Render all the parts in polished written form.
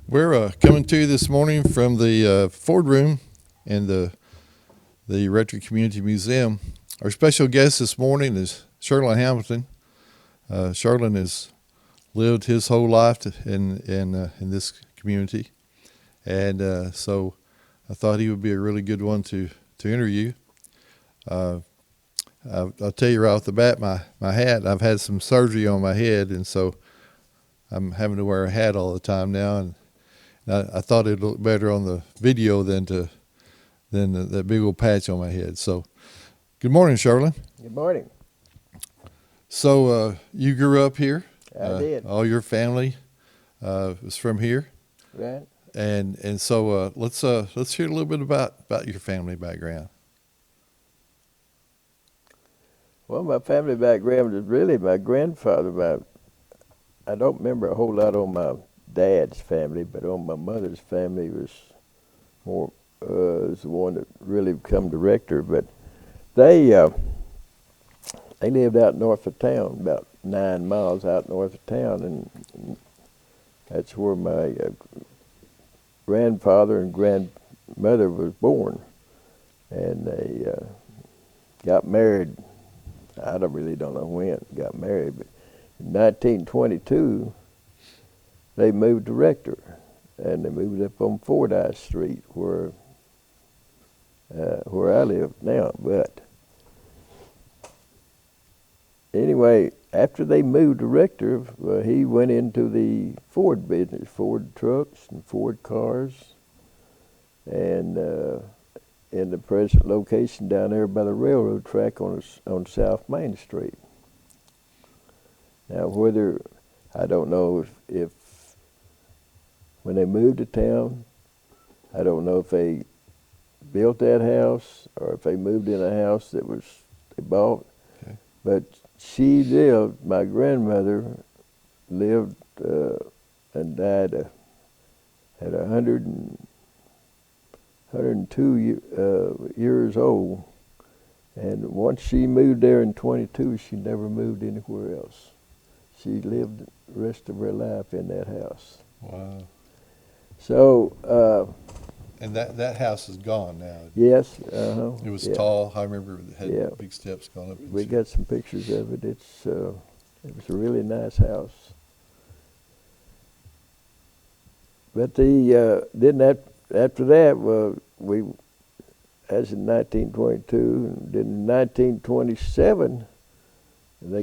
We're coming to you this morning from the Ford Room in the Rector Community Museum. Our special guest this morning is Sherland Hamilton. Sherland has lived his whole life in this community, and so I thought he would be a really good one to interview. I'll tell you right off the bat, my hat, I've had some surgery on my head, and so I'm having to wear a hat all the time now, and I thought it'd look better on the video than that big old patch on my head. So, good morning, Sherland. Good morning. So, you grew up here. I did. All your family was from here, Right. and so let's hear a little bit about your family background. Well, my family background is really my grandfather. I don't remember a whole lot on my dad's family, but on my mother's family was more was the one that really become the rector. But they lived out north of town, about 9 miles out north of town, and that's where my grandfather and grandmother was born. And they got married. I really don't know when got married, but in 1922 they moved to Rector, and they moved up on Fordyce Street where I live now. But anyway, after they moved to Rector, he went into the Ford business, Ford trucks and Ford cars, and in the present location down there by the railroad track on South Main Street. Now, whether I don't know if when they moved to town, I don't know if they built that house or if they moved in a house that they bought. Okay. But my grandmother lived and died at 102 years old. And once she moved there in 22, she never moved anywhere else. She lived the rest of her life in that house. Wow. So. And that house is gone now. Yes. It was tall. I remember it had big steps going up. We got some pictures of it. It was a really nice house. But after that, as in 1922, and then in 1927, my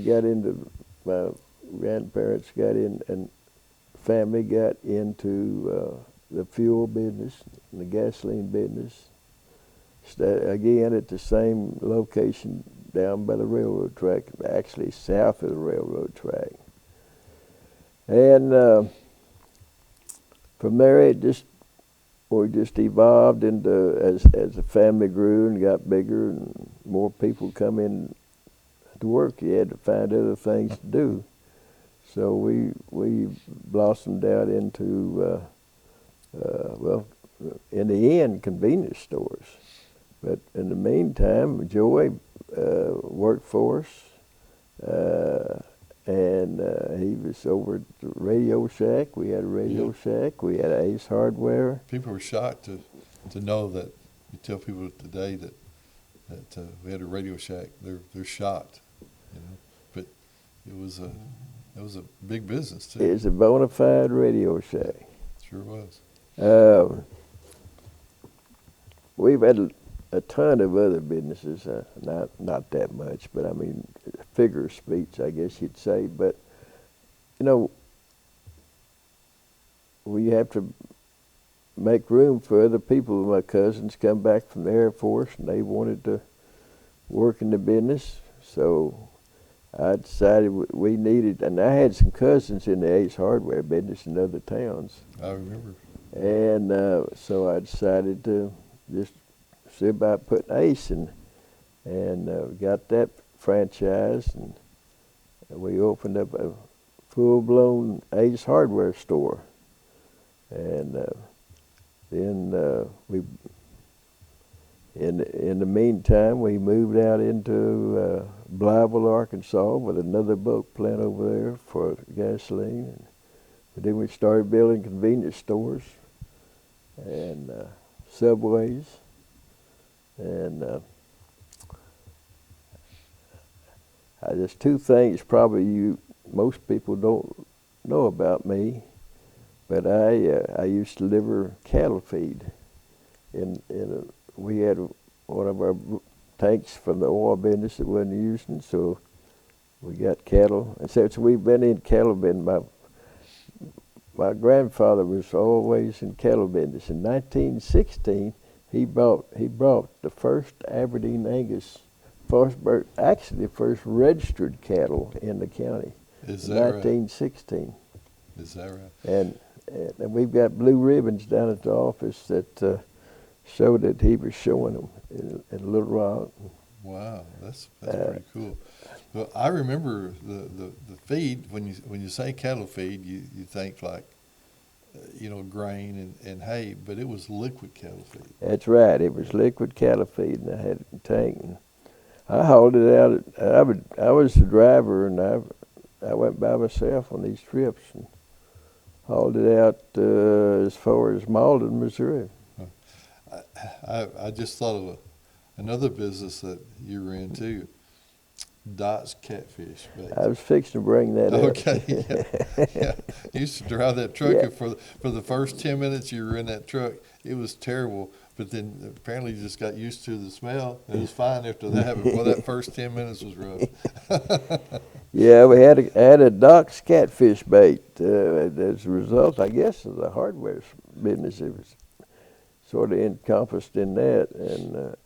grandparents got in, and family got into the fuel business and the gasoline business. Again, at the same location down by the railroad track, actually south of the railroad track. And from there, we just evolved into, as the family grew and got bigger and more people come in to work, you had to find other things to do. So we blossomed out into, in the end, convenience stores. But in the meantime, Joey worked for us, and he was over at the Radio Shack. We had a Radio Shack. We had Ace Hardware. People were shocked to know that you tell people today that we had a Radio Shack. They're shocked, But it was a big business too. It's a bona fide Radio Shack. Sure was. We've had a ton of other businesses, not that much, but I mean, figure of speech, I guess you'd say. But, we have to make room for other people. My cousins come back from the Air Force, and they wanted to work in the business, so I decided we needed, and I had some cousins in the Ace Hardware business in other towns. I remember. And so I decided to just see about putting Ace in, and got that franchise, and we opened up a full-blown Ace Hardware store. And then we, in the meantime, we moved out into Blytheville, Arkansas, with another bulk plant over there for gasoline. But then we started building convenience stores and subways, and there's two things probably most people don't know about me, but I used to deliver cattle feed. We had one of our tanks from the oil business that wasn't using, so we got cattle. And since we've been in cattle business, my grandfather was always in cattle business. In 1916, he brought the first Aberdeen Angus, actually the first registered cattle in the county. Is that 1916. Right? Is that right? And we've got blue ribbons down at the office that show that he was showing them in Little Rock. Wow, that's pretty cool. Well, I remember the feed. When you say cattle feed, you think like grain and hay, but it was liquid cattle feed. That's right. It was liquid cattle feed, and I had it in a tank. And I hauled it out. I was the driver, and I went by myself on these trips and hauled it out as far as Malden, Missouri. I just thought of another business that you were in too. Dot's Catfish Bait. I was fixing to bring that up. Okay, yeah. You used to drive that truck, and for the first 10 minutes you were in that truck, it was terrible. But then apparently you just got used to the smell. It was fine after that, but that first 10 minutes was rough. Yeah, we had a Doc's Catfish Bait. As a result, I guess, of the hardware business, it was sort of encompassed in that, and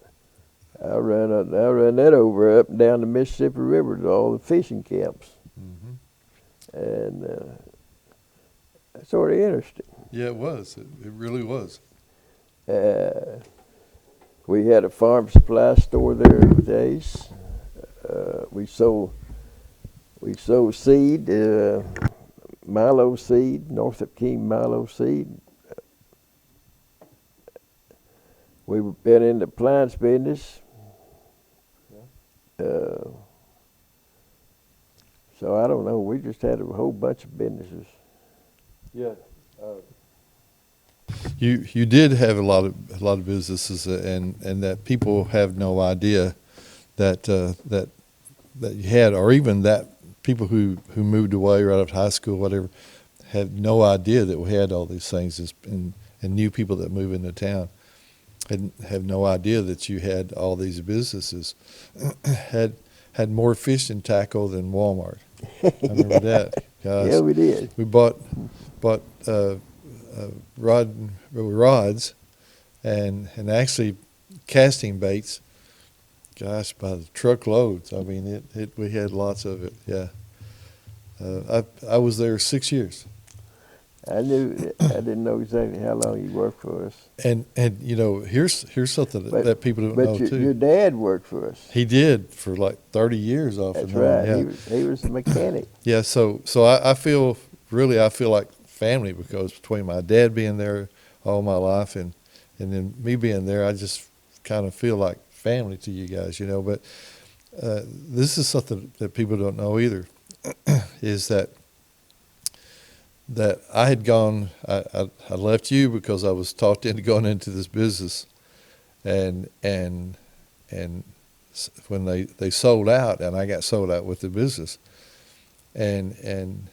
I ran that over up and down the Mississippi River to all the fishing camps, and it's sort of interesting. Yeah, it was. It really was. We had a farm supply store there with Ace. We sold seed, Milo seed, Northrop King Milo seed. We've been in the appliance business. So I don't know. We just had a whole bunch of businesses. Yeah. You did have a lot of businesses, and that people have no idea that you had, or even that people who moved away right after high school, whatever, have no idea that we had all these things, and new people that move into town have no idea that you had all these businesses. had more fish and tackle than Walmart. I remember that. Guys, Yeah, we did. We bought rods and actually casting baits. Gosh, by the truckloads. I mean, we had lots of it. Yeah. I was there 6 years. I didn't know exactly how long you worked for us. And here's something that people don't know too. But your dad worked for us. He did for like 30 years off That's and on. right. Yeah. He was a mechanic. Yeah, so I feel like family, because between my dad being there all my life and then me being there, I just kind of feel like family to you guys, But this is something that people don't know either, is that I had gone, I left you because I was talked into going into this business, and when they sold out, and I got sold out with the business, and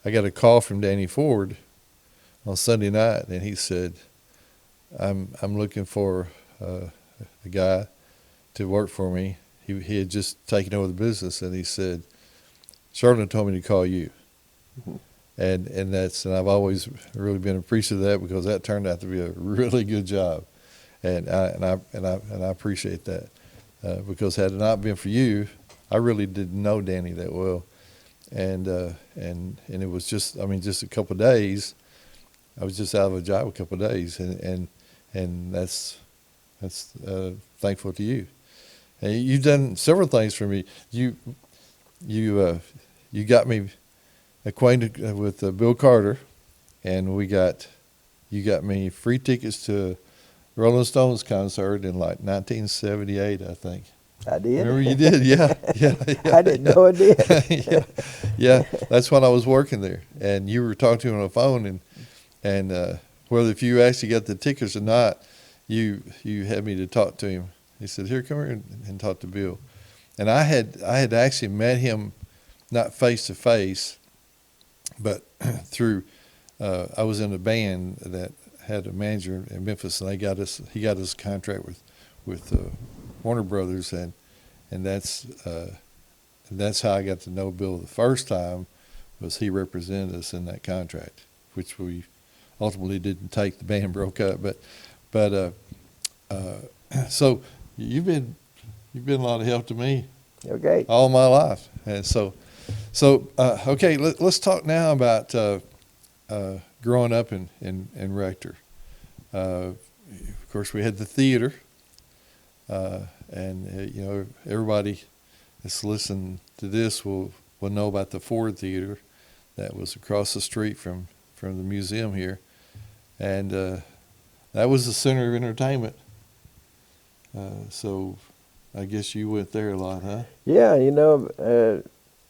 I got a call from Danny Ford on Sunday night, and he said, I'm looking for a guy to work for me. He had just taken over the business, and he said, Sherland told me to call you. And I've always really been appreciative of that, because that turned out to be a really good job, and I appreciate that, because had it not been for you, I really didn't know Danny that well, and it was just a couple of days. I was just out of a job a couple of days, and that's thankful to you. And you've done several things for me. You got me acquainted with Bill Carter, and you got me free tickets to Rolling Stones concert in like 1978, I think. I did. Remember you did? Yeah, yeah, yeah. I didn't know I did. yeah, yeah. That's when I was working there, and you were talking to him on the phone, and whether if you actually got the tickets or not, you had me to talk to him. He said, "Here, come here and talk to Bill." And I had actually met him, not face to face, but through. I was in a band that had a manager in Memphis, and he got us a contract with Warner Brothers, and that's how I got to know Bill the first time. Was he represented us in that contract, which we ultimately didn't take. The band broke up, but so you've been a lot of help to me Okay. all my life, and so okay. Let's talk now about growing up in Rector. Of course, we had the theater, and you know, everybody that's listened to this will know about the Ford Theater that was across the street from the museum here, and that was the center of entertainment. So I guess you went there a lot, huh? Yeah, you know,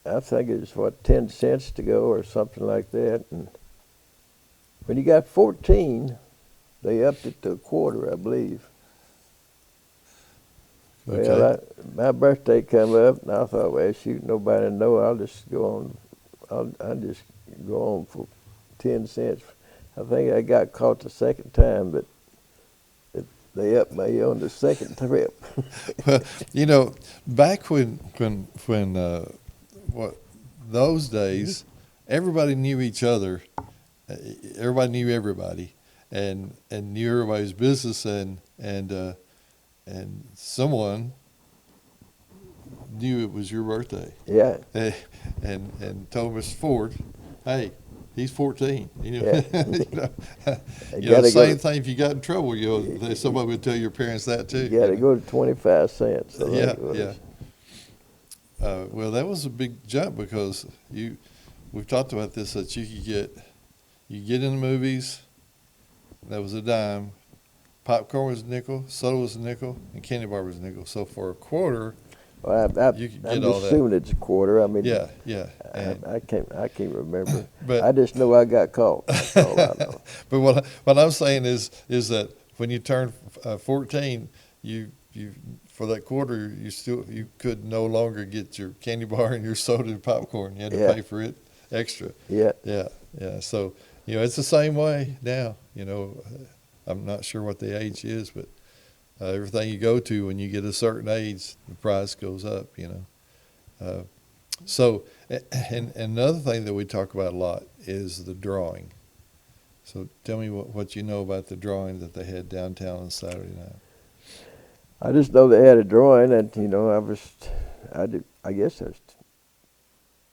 I think it was, what, 10 cents to go or something like that. And when you got 14, they upped it to a quarter, I believe. Okay. Well, my birthday come up, and I thought, well, shoot, nobody know. I'll just go on. I'll just go on for 10 cents. I think I got caught the second time, but they upped me on the second trip. Well, you know, back when what those days, everybody knew each other. Everybody knew everybody, and knew everybody's business, and someone knew it was your birthday. Yeah. And told Mr. Ford, hey, he's 14. You know, Yeah. you know, same thing if you got in trouble, you know, somebody would tell your parents that too. You got to go to 25 cents. So Yeah, yeah. Well, that was a big jump because we've talked about this, that you get in the movies, that was a dime, popcorn was a nickel, soda was a nickel, and candy bar was a nickel. So for a quarter, well, you could I'm get all that. assuming it's a quarter. I mean, Yeah, yeah. And, I can't remember. but I just know I got caught. That's all I know. but what I'm saying is that when you turn 14, you for that quarter you could no longer get your candy bar and your soda and popcorn. You had to pay for it extra. Yeah. Yeah, yeah. So you know, it's the same way now. You know, I'm not sure what the age is, but everything you go to when you get a certain age, the price goes up. You know. So, and another thing that we talk about a lot is the drawing. So tell me what you know about the drawing that they had downtown on Saturday night. I just know they had a drawing, and you know, I guess I was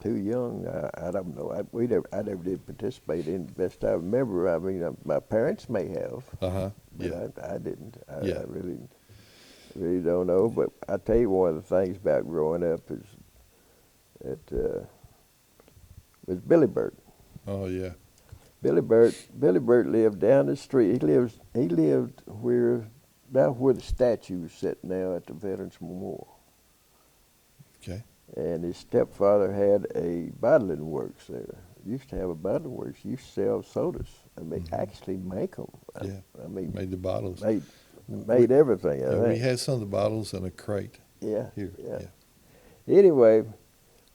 too young. I don't know. I never did participate in it. Best I remember. I mean, my parents may have, Yeah. but I didn't. I Yeah. really don't know. But I tell you, one of the things about growing up is that was Billy Burt. Oh yeah. Billy Burt lived down the street. He lived about where the statue is sitting now at the Veterans Memorial. Okay. And his stepfather had a bottling works there. Used to have a bottling works. Used to sell sodas. I mean, actually make them. Yeah. I mean, Made the bottles. made everything. I think. We had some of the bottles in a crate. Yeah. Here. Yeah. Anyway,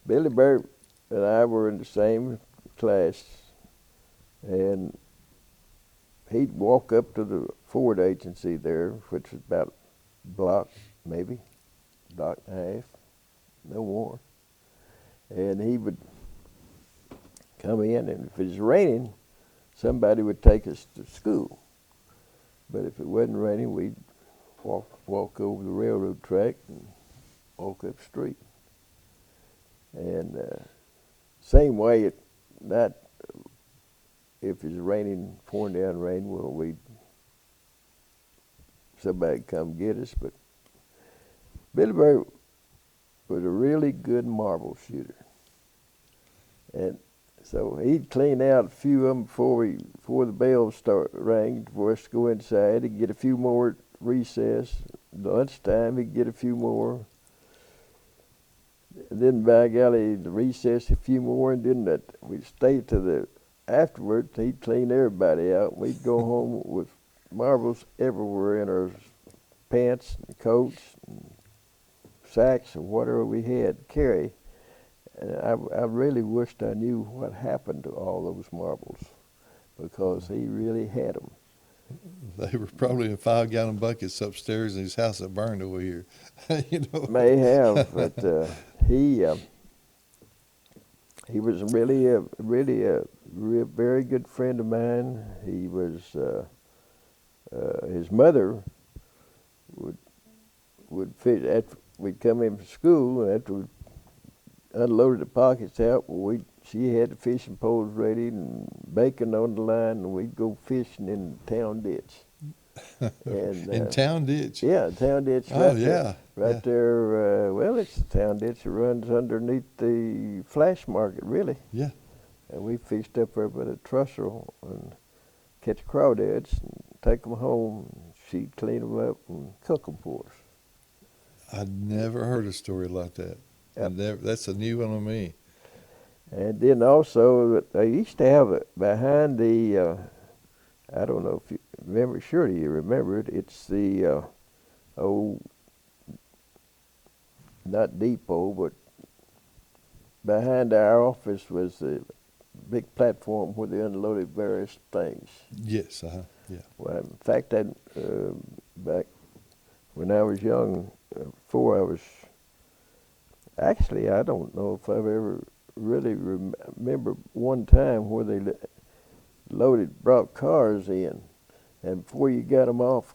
Billy Burt and I were in the same class, and he'd walk up to the Ford agency there, which was about a block, maybe, block and a half, no more. And he would come in, and if it was raining, somebody would take us to school. But if it wasn't raining, we'd walk over the railroad track and walk up the street. And same way at night, if it's raining, pouring down rain, well, somebody'd come get us. But Billy Burt was a really good marble shooter. And so he'd clean out a few of them before the bell rang, for us to go inside. He'd get a few more at recess. Lunchtime, he'd get a few more. then by golly, the recess a few more, and then we'd stay to the afterwards. He'd clean everybody out. We'd go home with marbles everywhere in our pants and coats and sacks or whatever we had to carry. And I really wished I knew what happened to all those marbles, because he really had them. They were probably in 5-gallon buckets upstairs in his house that burned over here. You know? May have, but he was really a very good friend of mine. He was his mother would fish after we'd come in from school, and after we unloaded the pockets out, she had the fishing poles ready and bacon on the line, and we'd go fishing in the town ditch. And, in town ditch? Yeah, town ditch. Oh, yeah. Right there. Well, it's the town ditch that runs underneath the Flash Market, really. Yeah. And we fished up there by the trestle and catch crawdads and take them home. She'd clean them up and cook them for us. I'd never heard a story like that. Yep. That's a new one on me. And then also, they used to have it behind the, I don't know if you remember, surely you remember it, it's the old, not depot, but behind our office was the big platform where they unloaded various things. Yes, yeah. Well, in fact, back when I was young, before I was, actually, I don't know if I've ever really remember one time where they brought cars in, and before you got them off,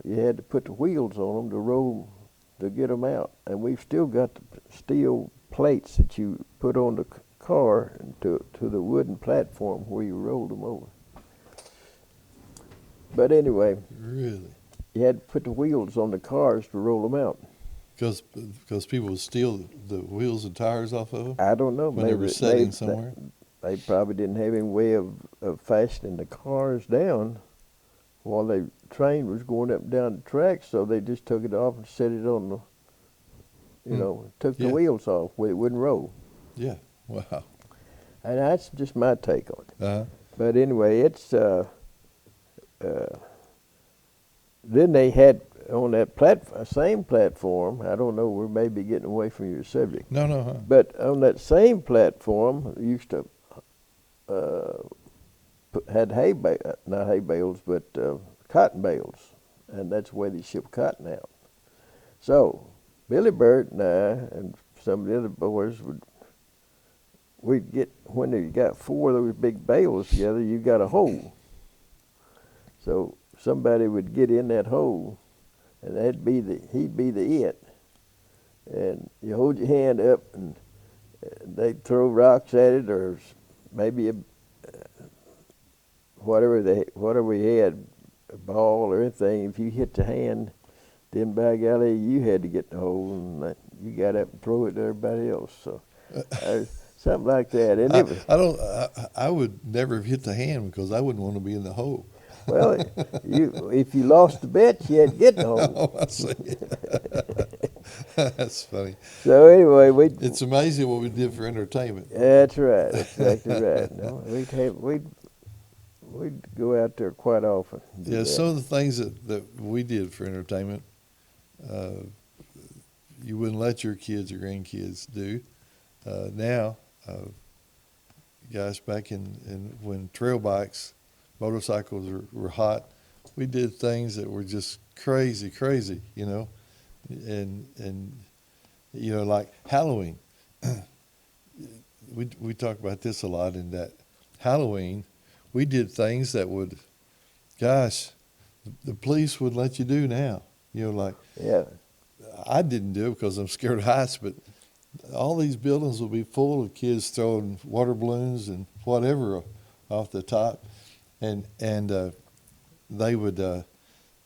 you had to put the wheels on them to roll to get them out. And we've still got the steel plates that you put on the car and to the wooden platform where you rolled them over. But anyway, really, you had to put the wheels on the cars to roll them out. Because people would steal the wheels and tires off of them? I don't know. When they were setting somewhere? They probably didn't have any way of fastening the cars down while the train was going up and down the track, so they just took it off and set it on the, took the wheels off where it wouldn't roll. Yeah, wow. And that's just my take on it. Uh-huh. But anyway, it's, then they had, on that same platform, I don't know, we may be getting away from your subject. No. But on that same platform, used to had not hay bales, but cotton bales, and that's where they ship cotton out. So Billy Bird and I and some of the other boys we'd get, when they got 4 of those big bales together, you got a hole. So somebody would get in that hole, and he'd be the it. And you hold your hand up, and they'd throw rocks at it, or maybe whatever we had, a ball or anything. If you hit the hand, then by golly, you had to get the hole, and you got up and throw it to everybody else. So something like that. And I would never have hit the hand because I wouldn't want to be in the hole. Well, if you lost the bet, you had to get the hole. Oh, I see. That's funny. So anyway, it's amazing what we did for entertainment. That's right. That's exactly right. No, we'd go out there quite often. Yeah, some of the things that we did for entertainment, you wouldn't let your kids or grandkids do. Now, guys, back in when trail bikes, motorcycles were hot, we did things that were just crazy, and like Halloween. we talk about this a lot. In that Halloween, we did things that would, gosh, the police would let you do now. Yeah. I didn't do it because I'm scared of heights, but all these buildings will be full of kids throwing water balloons and whatever off the top. And they would, you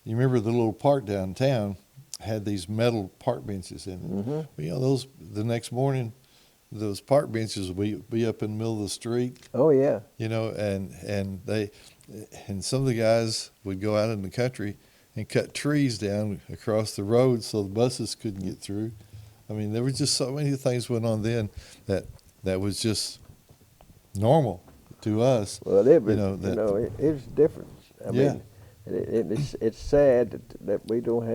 remember the little park downtown had these metal park benches in it. Mm-hmm. Well, the next morning, those park benches would be up in the middle of the street. Oh yeah. And some of the guys would go out in the country and cut trees down across the road so the buses couldn't get through. I mean, there was just so many things went on then that was just normal to us. Well, it was, That it was different. I yeah. mean, it's sad that we don't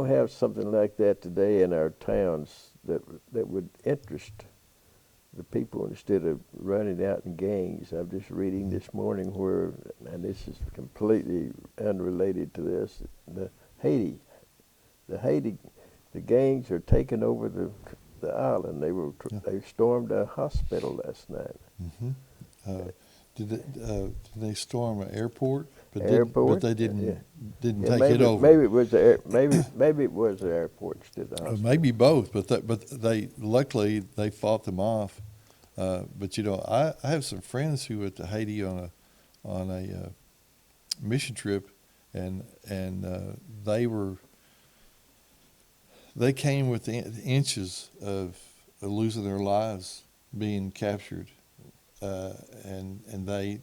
have something like that today in our towns that would interest the people instead of running out in gangs. I'm just reading this morning and this is completely unrelated to this, Haiti, the gangs are taking over the island. They stormed a hospital last night. Mm-hmm. Did they storm an airport? Airport? But they didn't take maybe, it over. Maybe it was maybe it was the airport instead of the hospital. Maybe both, but they luckily they fought them off. But I have some friends who went to Haiti on a mission trip, and they came with inches of losing their lives, being captured, and they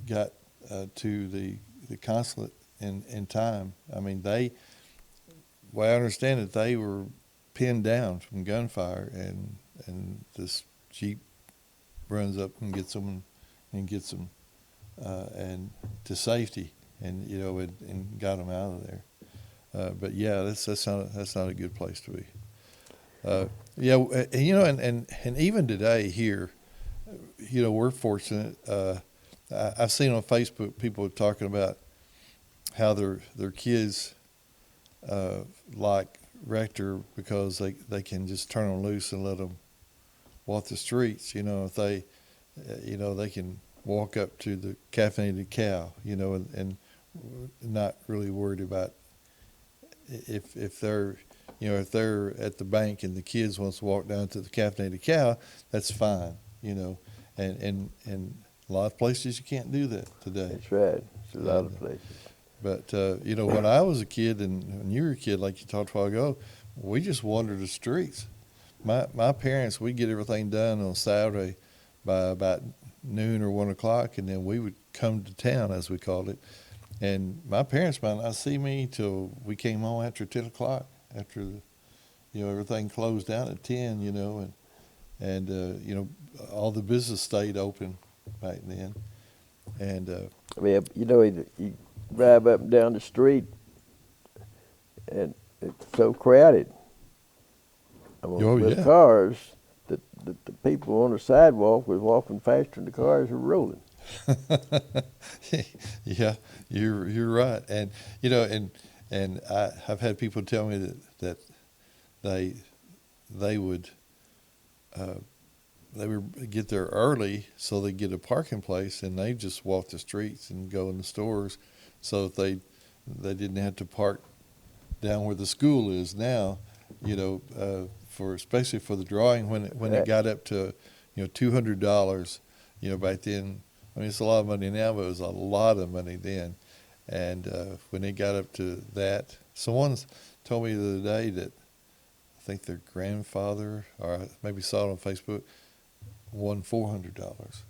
got to the consulate in time. I mean, well, I understand that they were pinned down from gunfire, and this Jeep runs up and gets them and to safety, and and got them out of there. But yeah, that's not a good place to be. Yeah, and even today here, we're fortunate. I've seen on Facebook people talking about how their kids like Rector because they can just turn them loose and let them walk the streets. If they can walk up to the caffeinated cow, and not really worried about if they're at the bank and the kids wants to walk down to the caffeinated cow, that's fine. And a lot of places you can't do that today. That's right. It's a lot of places. But when I was a kid and when you were a kid, like you talked a while ago, we just wandered the streets. My parents, we'd get everything done on Saturday by about noon or 1 o'clock, and then we would come to town, as we called it. And my parents might not see me till we came home after 10 o'clock, after everything closed down at 10. And all the business stayed open back then. And I mean, you drive up and down the street, and it's so crowded. With cars, that the people on the sidewalk was walking faster than the cars were rolling. Yeah, you're right, and I've had people tell me that they would get there early so they get a parking place, and they just walk the streets and go in the stores, so that they didn't have to park down where the school is now. Especially for the drawing when it got up to $200. Back then. I mean, it's a lot of money now, but it was a lot of money then. And when it got up to that, someone told me the other day that I think their grandfather, or I maybe saw it on Facebook, won $400.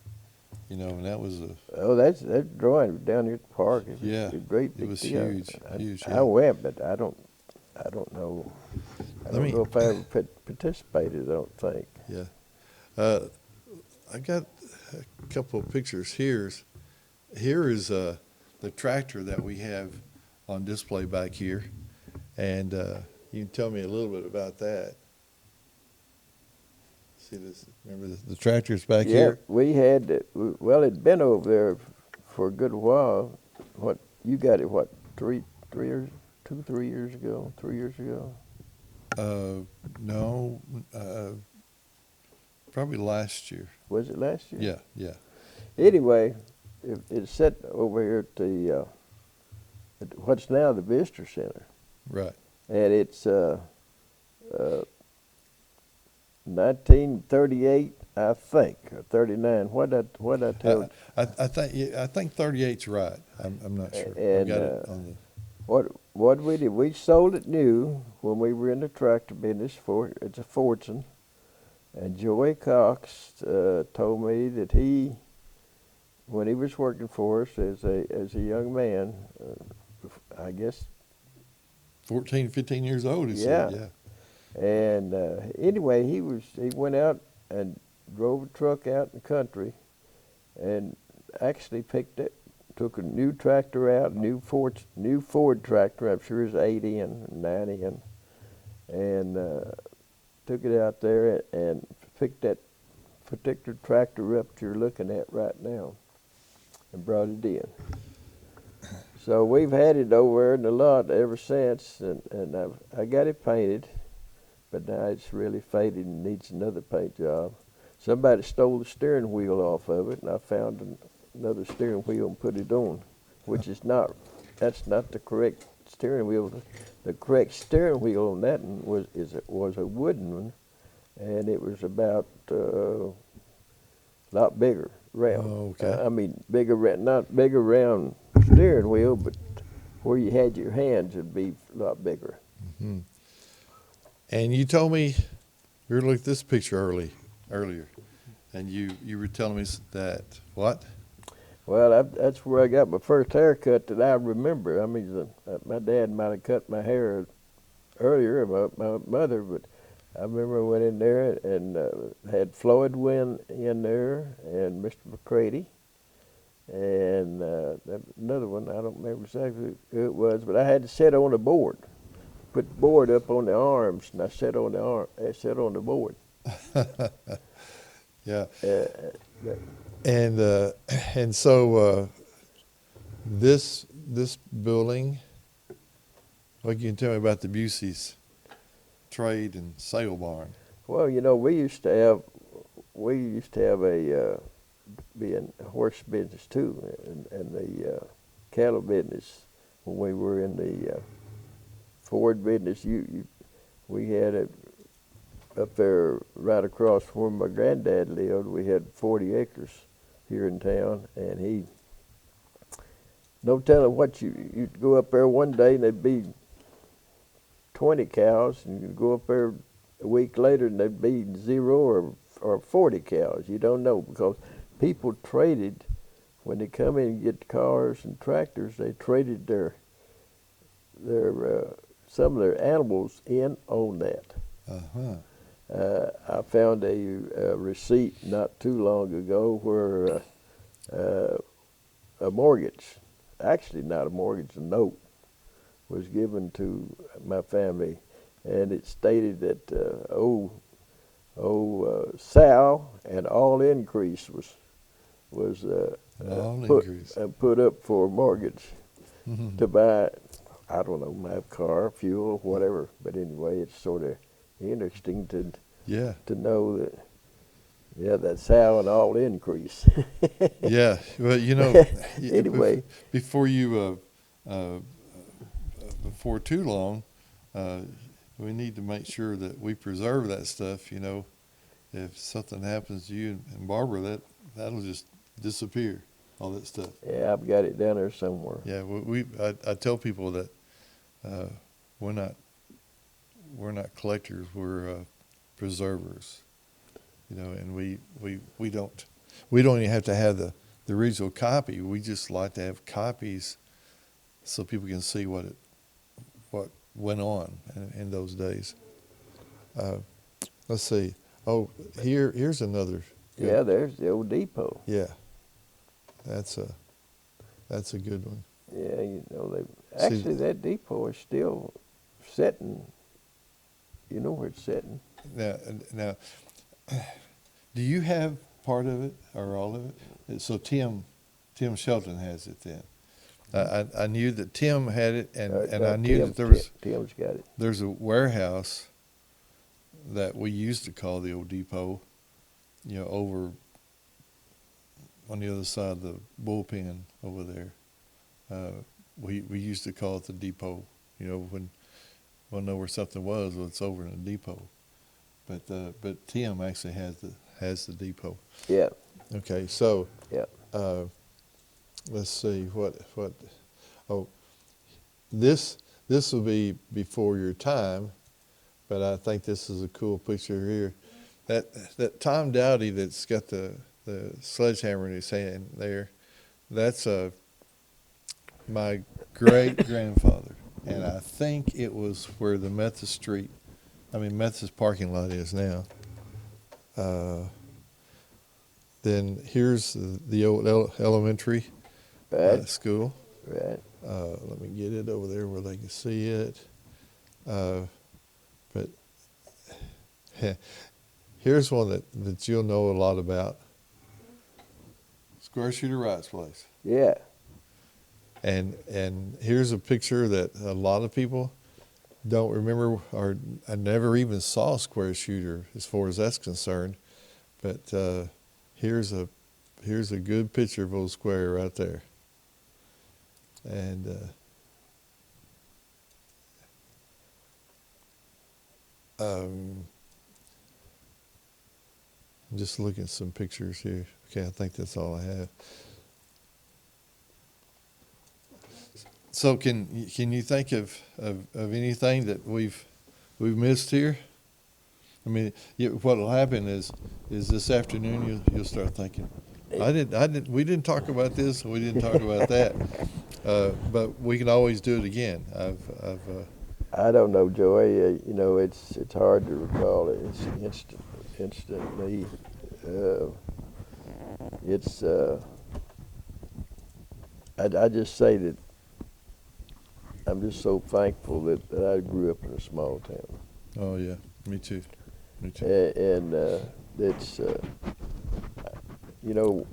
And that was that drawing down here at the park. It was a great big it was deal. huge. I went, but I don't know. I don't know if I ever participated. I don't think. Yeah. I got a couple of pictures here. Here is the tractor that we have on display back here, and you can tell me a little bit about that. See this? Remember the tractor's back here? Yeah, we had it. Well, it'd been over there for a good while. What you got it? What 3 years? 3 years ago? 3 years ago? No. Probably last year. Was it last year? Yeah. Anyway, it's set over here at the at what's now the Visitor Center. Right. And it's 1938, I think, or 39. What I tell? I think 38's right. I'm not sure. And I got it on the. What we did, we sold it new when we were in the tractor business. It's a Fordson. And Joey Cox told me that when he was working for us as a young man, I guess 14, 15 years old, he Yeah. said, yeah. And anyway, he went out and drove a truck out in the country, and actually took a new tractor out, new Ford tractor. I'm sure it's 8N, 9N, and took it out there and picked that particular tractor up that you're looking at right now, and brought it in. So we've had it over in the lot ever since, and I got it painted, but now it's really faded and needs another paint job. Somebody stole the steering wheel off of it, and I found another steering wheel and put it on, which is that's not the correct steering wheel. The correct steering wheel on that one was a wooden one, and it was about a lot bigger, round. Oh, okay. I mean, not bigger round steering wheel, but where you had your hands would be a lot bigger. Mm-hmm. And you told me, we were looking at this picture earlier, and you were telling me that, what? Well, that's where I got my first haircut that I remember. I mean, my dad might have cut my hair earlier, my mother, but I remember I went in there and had Floyd Wynn in there and Mr. McCready and another one. I don't remember exactly who it was, but I had to sit on the board, put the board up on the arms, and I sat on the board. Yeah. And so this building, what can you tell me about the Busey's trade and sale barn? Well, you know, we used to have a be in horse business too, and the cattle business when we were in the Ford business. We had it up there right across from where my granddad lived. We had 40 acres here in town, and he, no telling what you'd go up there one day and there'd be 20 cows, and you'd go up there a week later and there'd be 0 or 40 cows. You don't know, because people traded when they come in and get cars and tractors. They traded their some of their animals in on that. I found a receipt not too long ago where a mortgage, actually not a mortgage, a note, was given to my family, and it stated that Sal and all increase was put up for a mortgage to buy, I don't know, my car, fuel, whatever. But anyway, it's sort of interesting to know that, that's how and all increase. Yeah, well, you know, anyway, before too long, we need to make sure that we preserve that stuff. You know, if something happens to you and Barbara, that'll just disappear, all that stuff. Yeah, I've got it down there somewhere. Yeah, I tell people that we're not collectors, we're preservers. You know, and we don't even have to have the original copy. We just like to have copies so people can see what went on in those days. Let's see. Oh, here's another. Yeah, there's the old depot. Yeah, that's a good one. Yeah, you know, actually that depot is still sitting. You know where it's sitting. Now, do you have part of it or all of it? So Tim Shelton has it then. I knew that Tim had it, and I knew that Tim's got it. There's a warehouse that we used to call the old depot, you know, over on the other side of the bullpen over there. We used to call it the depot. You know, when we'll know where something was, well, it's over in the depot. But Tim actually has the depot. Yeah. Okay, so yeah. Let's see what. Oh, this will be before your time, but I think this is a cool picture here. That Tom Dowdy that's got the sledgehammer in his hand there, that's my great grandfather. and I think it was where the Methodist parking lot is now. Then here's the old elementary Right, school. right. Let me get it over there where they can see it. But here's one that you'll know a lot about. Square Shooter Wright's place. Yeah. And here's a picture that a lot of people don't remember, or I never even saw Square Shooter as far as that's concerned. But here's a good picture of Old Square right there. And I'm just looking at some pictures here. Okay, I think that's all I have. So can you think of anything that we've missed here? I mean, what'll happen is this afternoon you'll start thinking, we didn't talk about this, we didn't talk about that, but we can always do it again. I don't know, Joey. You know, it's hard to recall it. It's instantly. It's. I just say that I'm just so thankful that I grew up in a small town. Oh yeah, me too. And it's. You know,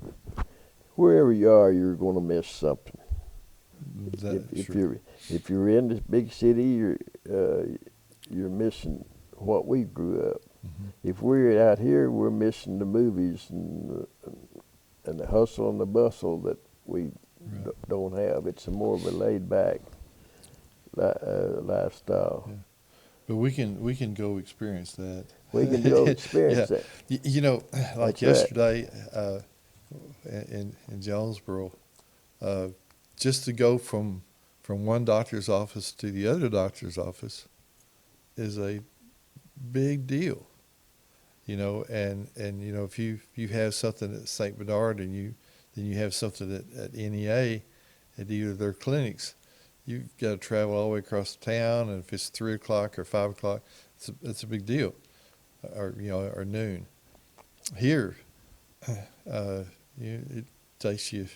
wherever you are, you're going to miss something. If you're in this big city, you're missing what we grew up. Mm-hmm. If we're out here, we're missing the movies and the hustle and the bustle that we don't have. It's a more of a laid back lifestyle. Yeah. But we can go experience that. We can go experience that. You know, like That's yesterday in Jonesboro, just to go from one doctor's office to the other doctor's office is a big deal. You know, and you know, if you have something at St. Bernard and then you have something at NEA at either of their clinics, you've got to travel all the way across town, and if it's 3 o'clock or 5 o'clock, it's a big deal, or noon. Here, it takes you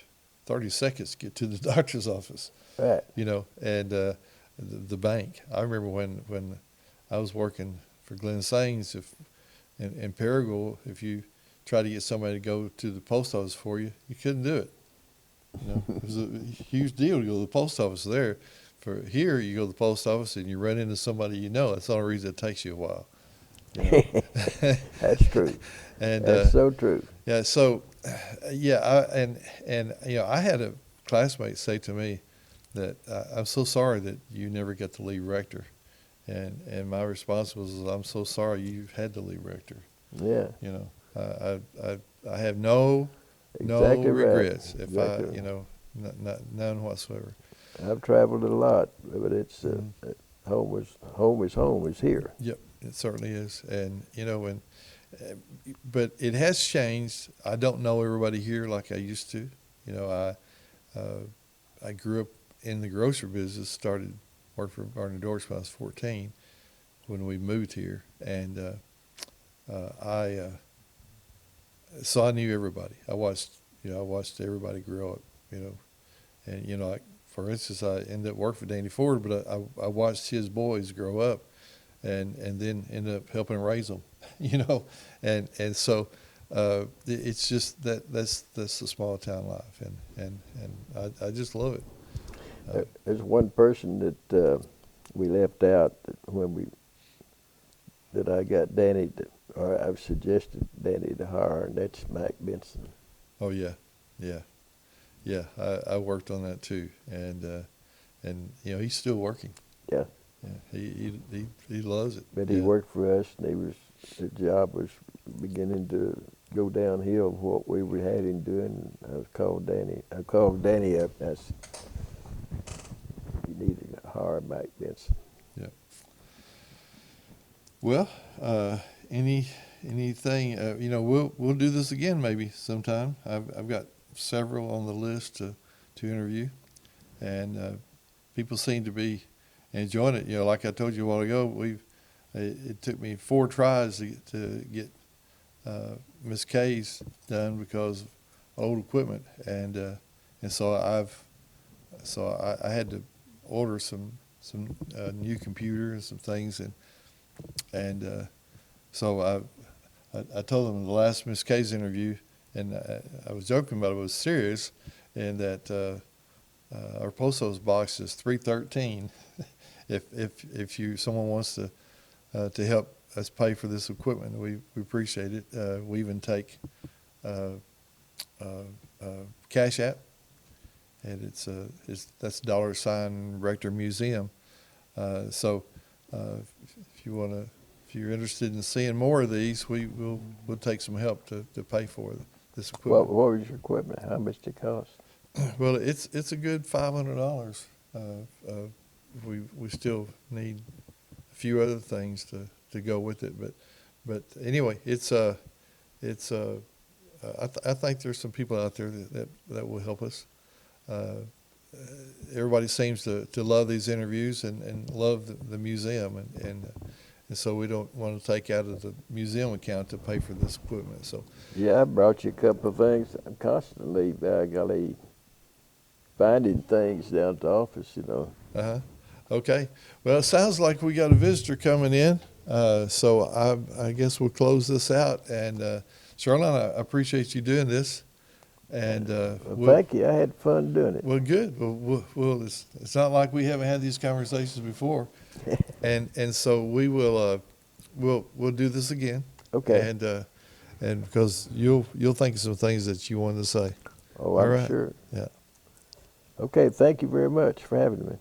30 seconds to get to the doctor's office. Right. You know, and the bank. I remember when I was working for Glenn Sains, in Paragould, if you try to get somebody to go to the post office for you, you couldn't do it. You know, it was a huge deal to go to the post office there. For here, you go to the post office and you run into somebody you know. That's the only reason it takes you a while. You know? That's true. And that's so true. Yeah. So, and you know, I had a classmate say to me that I'm so sorry that you never got to leave Rector, and my response was, I'm so sorry you've had to leave Rector. Yeah. You know, I have no regrets if exactly. none whatsoever. I've traveled a lot, but it's home is here. Yep, it certainly is, and you know, but it has changed. I don't know everybody here like I used to. You know, I grew up in the grocery business, started work for Barney Dorks when I was 14 when we moved here, and so I knew everybody. I watched everybody grow up, you know, and you know, like for instance, I ended up working for Danny Ford, but I watched his boys grow up, and then ended up helping raise them, you know, and so it's just that's the small town life, and I just love it. There's one person that we left out that I got Danny or I've suggested Danny to hire, and that's Mike Benson. Oh yeah. I worked on that too, and you know, he's still working. Yeah. Yeah. He loves it. But he worked for us, and his job was beginning to go downhill. What we had him doing, I called Danny up. And I said, you need to hire Mike Benson. Yeah. Well, anything, you know, we'll do this again maybe sometime. I've got several on the list to interview, and people seem to be enjoying it. Like I told you a while ago, it took me 4 tries to get Miss K's done because of old equipment, and so I had to order some new computer and some things, and so I told them in the last Miss K's interview, and I was joking, but I was serious, and that our post office box is 313. if someone wants to help us pay for this equipment, we appreciate it. We even take Cash App, and that's $ Rector Museum. So if you're interested in seeing more of these, we'll take some help to pay for this equipment. What was your equipment? How much did it cost? Well, it's a good $500. We still need a few other things to go with it, but anyway, I think there's some people out there that will help us. Everybody seems to love these interviews and love the museum, and so we don't want to take out of the museum account to pay for this equipment. So Yeah, I brought you a couple of things. I'm constantly finding things down at the office, Okay. Well, it sounds like we got a visitor coming in, so I guess we'll close this out. And Sherland, I appreciate you doing this. And thank you. I had fun doing it. Well, good. Well, it's not like we haven't had these conversations before, and so we'll do this again. Okay. And because you'll think of some things that you wanted to say. Oh, I'm All right. sure. Yeah. Okay. Thank you very much for having me.